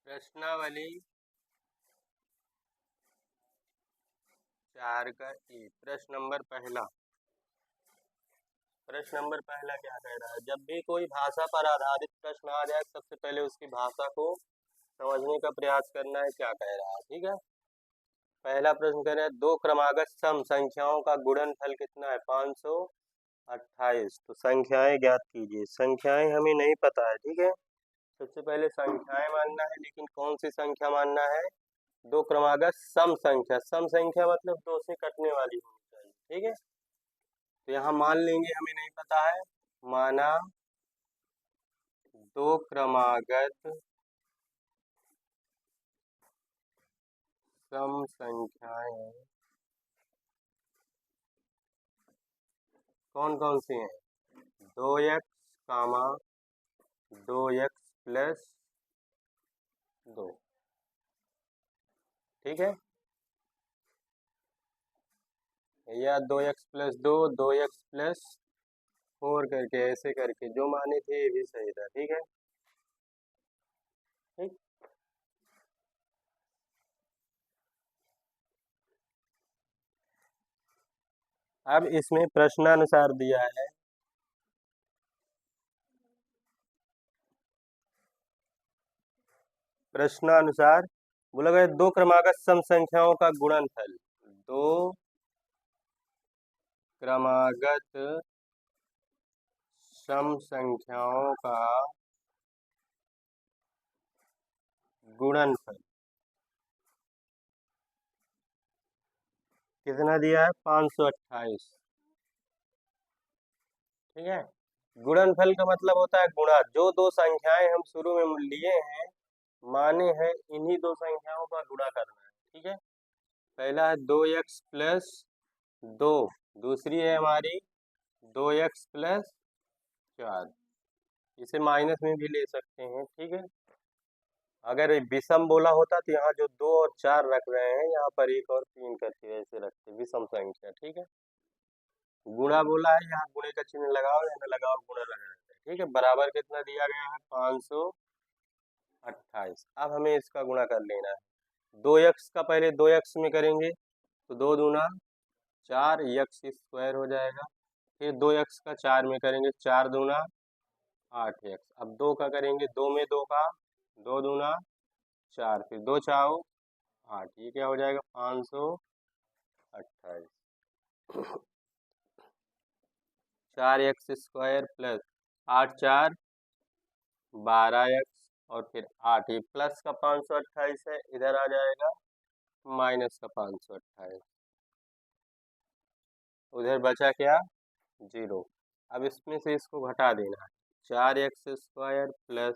प्रश्नावली 4 का ए। प्रश्न नंबर पहला क्या कह रहा है? जब भी कोई भाषा पर आधारित प्रश्न आ जाए सबसे पहले उसकी भाषा को समझने का प्रयास करना है। क्या कह रहा है? ठीक है। पहला प्रश्न कह रहा है दो क्रमागत सम संख्याओं का गुणनफल कितना है? 528। तो संख्याएं ज्ञात कीजिए। संख्याएं हमें नहीं पता है। ठीक है, सबसे पहले संख्याएं मानना है, लेकिन कौन सी संख्या मानना है? दो क्रमागत सम संख्या। सम संख्या मतलब दो से कटने वाली होनी चाहिए। ठीक है, तो यहाँ मान लेंगे हमें नहीं पता है, माना दो क्रमागत सम संख्याएं कौन कौन सी हैं? 2x, 2x plus 2। ठीक है, या 2x प्लस 2, 2x प्लस 4 करके ऐसे करके जो माने थे ये भी सही था। ठीक है, ठीक। अब इसमें प्रश्नानुसार दिया है, प्रश्नानुसार बोला गया दो क्रमागत सम संख्याओं का गुणनफल। दो क्रमागत सम संख्याओं का गुणनफल कितना दिया है? 528। ठीक है, गुणनफल का मतलब होता है गुणा। जो दो संख्याएं हम शुरू में लिए हैं, माने हैं, इन्हीं दो संख्याओं का गुणा करना है। ठीक है, पहला है 2x प्लस 2, दूसरी है हमारी 2x प्लस 4। इसे माइनस में भी ले सकते हैं। ठीक है, अगर विषम बोला होता तो यहाँ जो 2 और 4 रख रहे हैं, यहाँ पर 1 और 3 करके ऐसे रखते, विषम संख्या। ठीक है, गुणा बोला है, यहाँ गुणे का चिन्ह लगाओ या न लगाओ, गुणा लगाना है। ठीक है, बराबर कितना दिया गया है? 528। अब हमें इसका गुणा कर लेना है। 2x का पहले 2x में करेंगे तो 2 दूना 4, x स्क्वायर हो जाएगा। फिर 2x का 4 में करेंगे, 4 दूना 8x। अब 2 का करेंगे, 2 में 2 का 2 दूना 4, फिर 2 चाओ 8। ये क्या हो जाएगा? 528। 4x स्क्वायर प्लस 8 4 12x और फिर 8। ये प्लस का 528 है, इधर आ जाएगा माइनस का 528। उधर बचा क्या? 0। अब इसमें से इसको घटा देना है। 4x square plus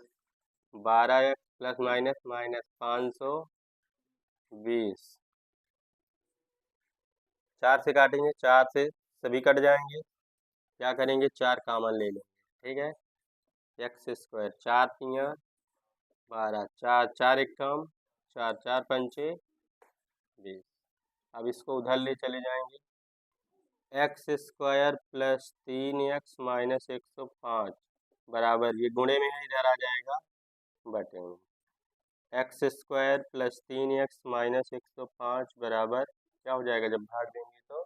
12x plus minus minus 520। 4 से काटेंगे, 4 से सभी कट जाएंगे। क्या करेंगे? 4 कामन ले लेंगे। ठीक है, एक्स स्क्वायर 4 तिया 12, 4 4 एक कम, 4 4 पंचे 20। अब इसको उधर ले चले जाएंगे। X square plus 3x minus 105 बराबर, ये गुणे में है, इधर आ जाएगा बटे में। X square plus 3x minus 105 बराबर क्या हो जाएगा? जब भाग देंगे तो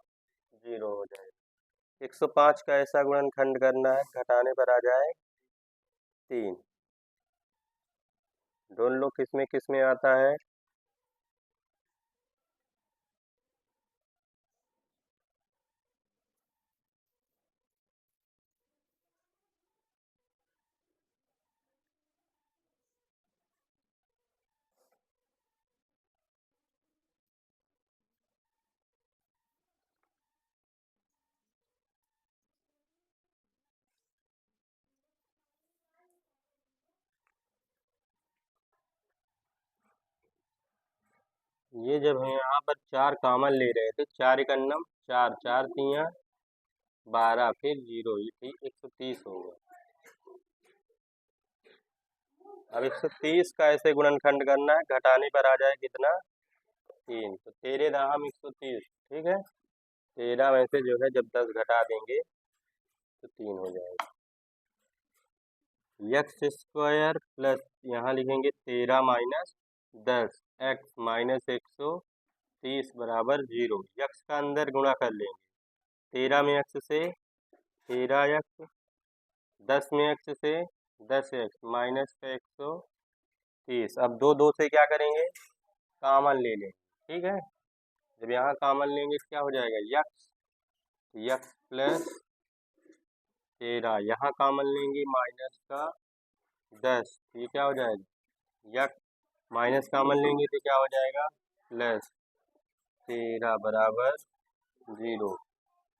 0 हो जाएगा। 105 का ऐसा गुणनखंड करना है, घटाने पर आ जाए 3। ढूंढ लो किसमें किसमें आता है। ये जब हम यहाँ पर 4 कामन ले रहे थे, 4 एकन्नम 4, 4 तिया 12, फिर 0, ये 130 होगा। अब 130 का ऐसे गुणनखंड करना है, घटाने पर आ जाए कितना? 3। तो 13 दाहम 130। ठीक है, 13 में से जो है जब 10 घटा देंगे तो 3 हो जाएगा। एक्स स्क्वायर प्लस यहाँ लिखेंगे 13 माइनस 10 एक्स माइनस 130 बराबर 0। यक्स का अंदर गुणा कर लेंगे, 13 में एक्स से 13 एक्स, 10 में एक्स से 10 एक्स माइनस का 130। अब दो से क्या करेंगे, कॉमन ले लेंगे। ठीक है, जब यहाँ कॉमन लेंगे तो क्या हो जाएगा, यक्स, यक्स प्लस 13, यहाँ कॉमन लेंगे माइनस का 10, ये क्या हो जाएगा, यक्स माइनस कॉमन लेंगे तो क्या हो जाएगा, प्लस 13 बराबर 0।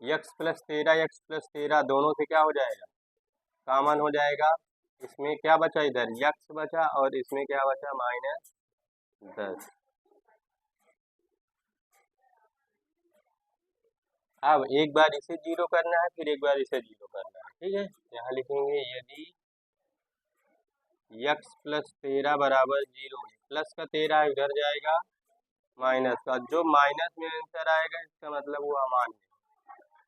यक्स प्लस 13, यक्स प्लस 13 दोनों से क्या हो जाएगा, कॉमन हो जाएगा। इसमें क्या बचा, इधर यक्स बचा और इसमें क्या बचा, माइनस 10। अब एक बार इसे 0 करना है, फिर एक बार इसे 0 करना है। ठीक है, यहाँ लिखेंगे यदि यक्स प्लस 13 बराबर 0, प्लस का 13 इधर जाएगा, माइनस का, जो माइनस में आंसर आएगा इसका मतलब वो अमान्य है।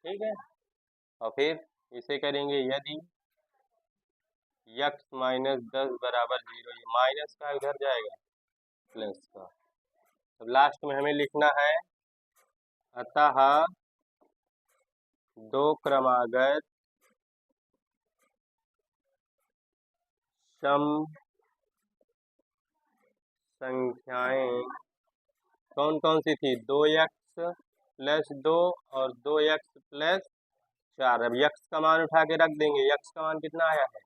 ठीक है, और फिर इसे करेंगे यदि यक्स माइनस 10 बराबर 0, ये माइनस का इधर जाएगा, प्लस का। अब लास्ट में हमें लिखना है अतः दो क्रमागत सम संख्याएं कौन कौन सी थी, 2x प्लस 2 और 2x प्लस 4। अब यक्स का मान उठा के रख देंगे, यक्स का मान कितना आया है,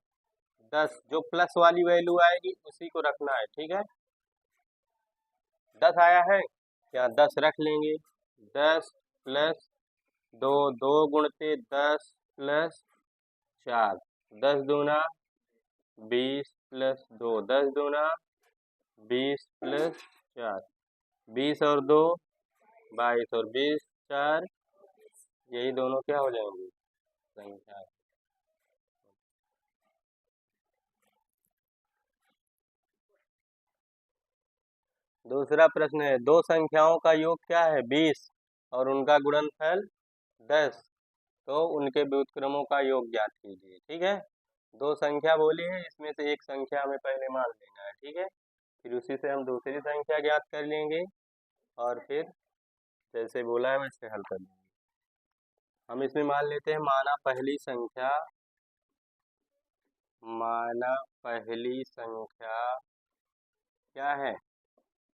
10, जो प्लस वाली वैल्यू आएगी उसी को रखना है। ठीक है, 10 आया है, क्या 10 रख लेंगे, 10 प्लस 2, 2 गुणते 10 प्लस 4, 10 दूना 20 प्लस 2, 10 दूना 20 प्लस 4, 20 और 2 22 और 20 4, यही दोनों क्या हो जाएंगे, संख्या। दूसरा प्रश्न है, दो संख्याओं का योग क्या है, 20 और उनका गुणनफल 10, तो उनके व्युत्क्रमों का योग ज्ञात कीजिए। ठीक है, दो संख्या बोली है, इसमें से एक संख्या हमें पहले मान लेना है। ठीक है, फिर उसी से हम दूसरी संख्या ज्ञात कर लेंगे और फिर जैसे बोला है वैसे हल कर लेंगे। हम इसमें मान लेते हैं, माना पहली संख्या क्या है,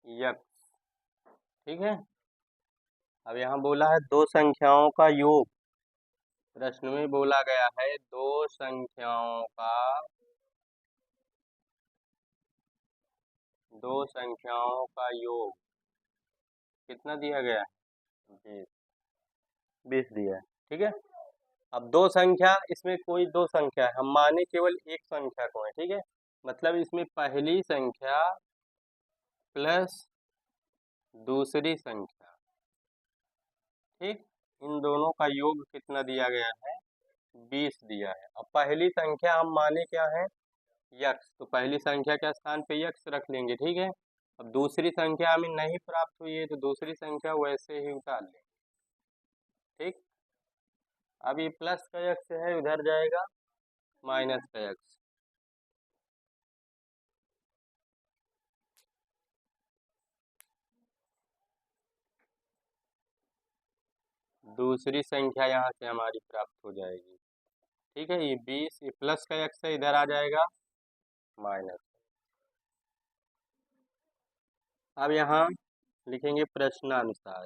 यक्स। ठीक है, अब यहाँ बोला है दो संख्याओं का योग, प्रश्न में बोला गया है दो संख्याओं का योग कितना दिया गया है, 20 दिया है। ठीक है, अब दो संख्या, इसमें कोई दो संख्या है, हम माने केवल एक संख्या को है। ठीक है, मतलब इसमें पहली संख्या प्लस दूसरी संख्या, ठीक, इन दोनों का योग कितना दिया गया है, 20 दिया है। अब पहली संख्या हम माने क्या है, यक्स, तो पहली संख्या के स्थान पे यक्स रख लेंगे। ठीक है, अब दूसरी संख्या हमें नहीं प्राप्त हुई है तो दूसरी संख्या वैसे ही उतार लेंगे। ठीक, अब ये प्लस का यक्स है, उधर जाएगा माइनस का यक्स। दूसरी संख्या यहाँ से हमारी प्राप्त हो जाएगी। ठीक है, ये 20, ये प्लस का यक्स है, इधर आ जाएगा माइनस। अब यहाँ लिखेंगे प्रश्नानुसार।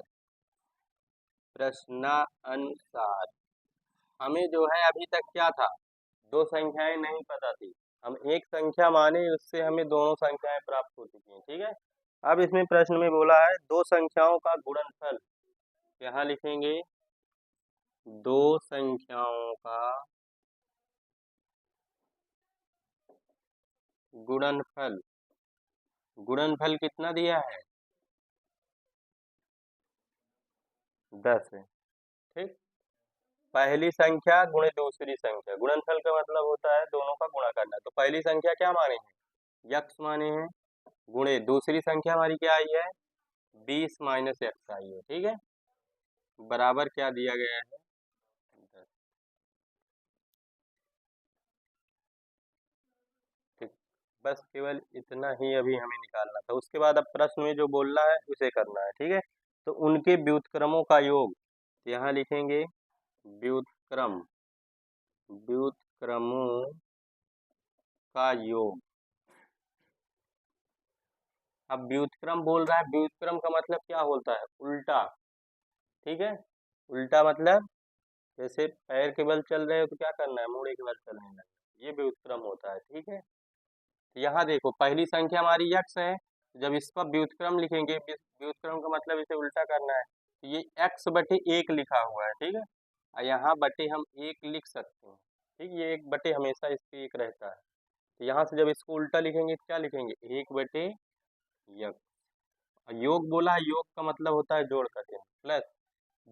प्रश्नानुसार हमें जो है अभी तक क्या था, दो संख्याएं नहीं पता थी, हम एक संख्या माने उससे हमें दोनों संख्याएं प्राप्त हो चुकी हैं। ठीक है, अब इसमें प्रश्न में बोला है दो संख्याओं का गुणनफल, यहाँ लिखेंगे दो संख्याओं का गुणनफल। गुणनफल कितना दिया है, 10 है। ठीक, पहली संख्या गुणे दूसरी संख्या, गुणनफल का मतलब होता है दोनों का गुणा करना। तो पहली संख्या क्या माने हैं, यक्स माने हैं, गुणे दूसरी संख्या हमारी क्या आई है, 20 माइनस एक्स आई है। ठीक है, बराबर क्या दिया गया है, 10। बस केवल इतना ही अभी हमें निकालना था। उसके बाद अब प्रश्न में जो बोलना है उसे करना है, ठीक है। तो उनके व्युत्क्रमों का योग, तो यहाँ लिखेंगे व्युत्क्रम, व्युत्क्रमों का योग। अब व्युत्क्रम बोल रहा है, व्युत्क्रम का मतलब क्या होता है? उल्टा, ठीक है। उल्टा मतलब जैसे पैर के बल चल रहे हो तो क्या करना है? मूड़े के बल चलने लगना, ये व्युत्क्रम होता है, ठीक है। तो यहाँ देखो पहली संख्या हमारी यक्स है, जब इसका व्युत्क्रम लिखेंगे, व्युत्क्रम का मतलब इसे उल्टा करना है, तो ये x बटे 1 लिखा हुआ है, ठीक है। और यहाँ बटे हम 1 लिख सकते हैं, ठीक। ये 1 बटे हमेशा इस पे 1 रहता है। तो यहाँ से जब इसको उल्टा लिखेंगे तो क्या लिखेंगे? 1 बटे यक्स। और योग बोला है, योग का मतलब होता है जोड़ करके, प्लस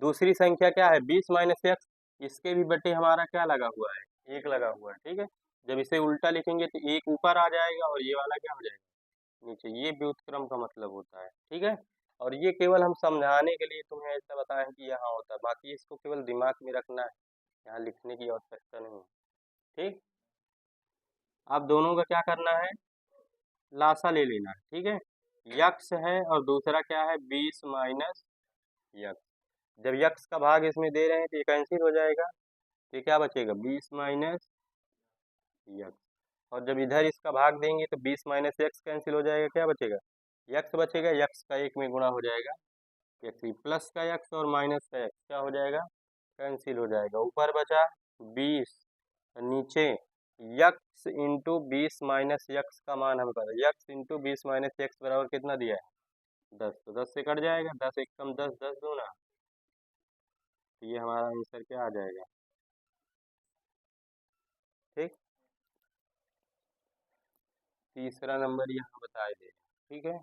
दूसरी संख्या क्या है? 20 माइनस एक्स, इसके भी बटे हमारा क्या लगा हुआ है? 1 लगा हुआ है, ठीक है। जब इसे उल्टा लिखेंगे तो 1 ऊपर आ जाएगा और ये वाला क्या हो जाएगा? नीचे। ये व्युत्क्रम का मतलब होता है, ठीक है। और ये केवल हम समझाने के लिए तुम्हें ऐसा बताएं कि यहाँ होता है, बाकी इसको केवल दिमाग में रखना है, यहाँ लिखने की आवश्यकता नहीं है, ठीक। अब दोनों का क्या करना है? लासा ले लेना है, ठीक है। यक्स है और दूसरा क्या है? 20 माइनस यक्स। जब यक्स का भाग इसमें दे रहे हैं तो ये कैंसिल हो जाएगा, तो ये क्या बचेगा? 20 माइनस यक्स। और जब इधर इसका भाग देंगे तो 20 माइनस एक्स कैंसिल हो जाएगा, क्या बचेगा? यक्स बचेगा, यक्स का 1 में गुणा हो जाएगा, यक्स। प्लस का यक्स और माइनस का यक्स क्या हो जाएगा? कैंसिल हो जाएगा। ऊपर बचा 20, नीचे यक्स इंटू 20 माइनस यक्स का मान हमें पता है, यक्स इंटू 20 माइनस यक्स बराबर कितना दिया है? 10। तो 10 से कट जाएगा, 10 एक कम 10, 10 दूना, तो ये हमारा आंसर क्या आ जाएगा? ठीक। तीसरा नंबर यहाँ बताए दे, ठीक है।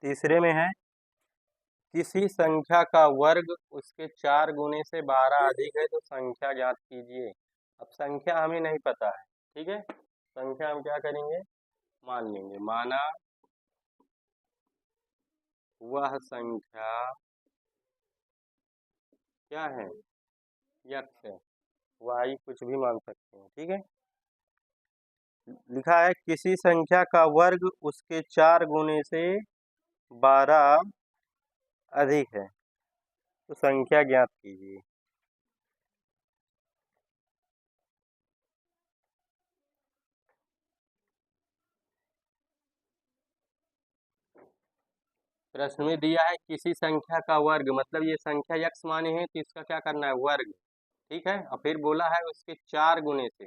तीसरे में है किसी संख्या का वर्ग उसके 4 गुने से 12 अधिक है तो संख्या ज्ञात कीजिए। अब संख्या हमें नहीं पता है, ठीक है। संख्या हम क्या करेंगे? मान लेंगे। माना वह संख्या क्या है? यक्स है। वाई कुछ भी मान सकते हैं, ठीक है। लिखा है किसी संख्या का वर्ग उसके 4 गुने से 12 अधिक है तो संख्या ज्ञात कीजिए। प्रश्न में दिया है किसी संख्या का वर्ग, मतलब ये संख्या यक्स माने हैं तो इसका क्या करना है? वर्ग, ठीक है। और फिर बोला है उसके 4 गुने से,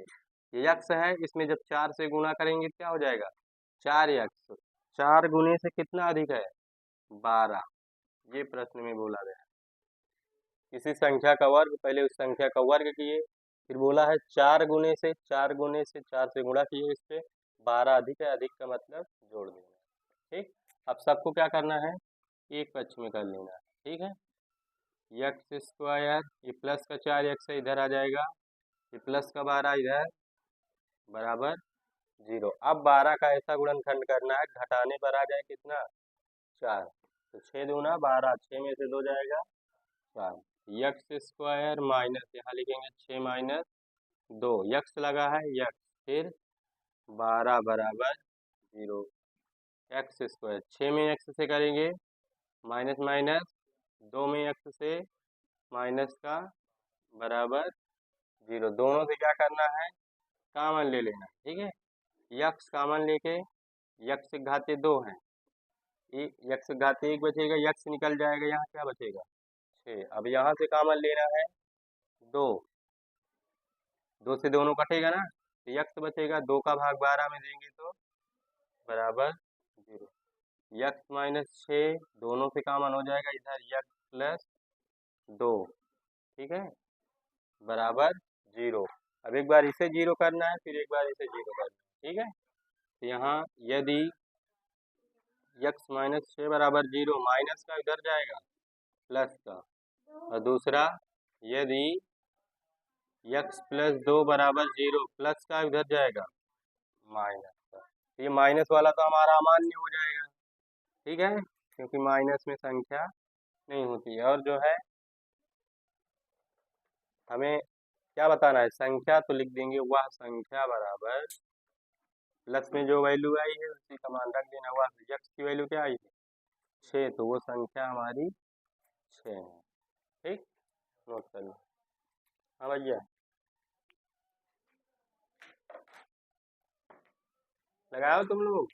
ये यक्स है, इसमें जब 4 से गुणा करेंगे क्या हो जाएगा? 4 यक्स। 4 गुने से कितना अधिक है? 12। ये प्रश्न में बोला गया है। किसी संख्या का वर्ग, पहले उस संख्या का वर्ग किए, फिर बोला है 4 गुने से, 4 गुने से 4 से गुणा किए, इस पे 12 अधिक है, अधिक का मतलब जोड़ देना, ठीक। अब सबको क्या करना है? एक पक्ष में कर लेना है, ठीक है। यक्स स्क्वायर, ये प्लस का 4 यक्स है, इधर आ जाएगा, ये प्लस का 12 इधर, बराबर 0। अब 12 का ऐसा गुणनखंड करना है घटाने पर आ जाए कितना? 4। तो 6 दूना 12, 6 में से 2 जाएगा 4। यक्स स्क्वायर माइनस, यहाँ लिखेंगे 6 माइनस 2, यक्स लगा है यक्स, फिर 12 बराबर 0। एक्स स्क्वायर 6 में एक्स से करेंगे माइनस माइनस, 2 में एक्स से माइनस का बराबर 0। दोनों से क्या करना है? कॉमन ले लेना, ठीक है। यक्स कॉमन लेके, यक्स घाते 2 है, यक्स घाते 1 बचेगा, यक्स निकल जाएगा, यहाँ क्या बचेगा? 6। अब यहाँ से कॉमन लेना है 2, 2 से दोनों कटेगा ना, तो यक्स बचेगा, 2 का भाग 12 में देंगे तो बराबर 0। यक्स माइनस 6, दोनों से कॉमन हो जाएगा, इधर यक्स प्लस 2, ठीक है, बराबर 0। अब एक बार इसे 0 करना है, फिर एक बार इसे 0 करना है, ठीक है। तो यहाँ यदि यक्स माइनस 6 बराबर 0, माइनस का इधर जाएगा प्लस का, और दूसरा यदि यक्स प्लस 2 बराबर 0, प्लस का इधर जाएगा माइनस का, तो ये माइनस वाला तो हमारा अमान्य हो जाएगा, ठीक है, क्योंकि माइनस में संख्या नहीं होती है। और जो है हमें क्या बताना है, संख्या, तो लिख देंगे वह संख्या बराबर प्लस में जो वैल्यू आई है उसी का मान रख देना। वह यक्स की वैल्यू क्या आई है 6, तो वो संख्या हमारी 6 है। ठीक, नोट कर लो। हाँ भैया, लगाओ तुम लोग।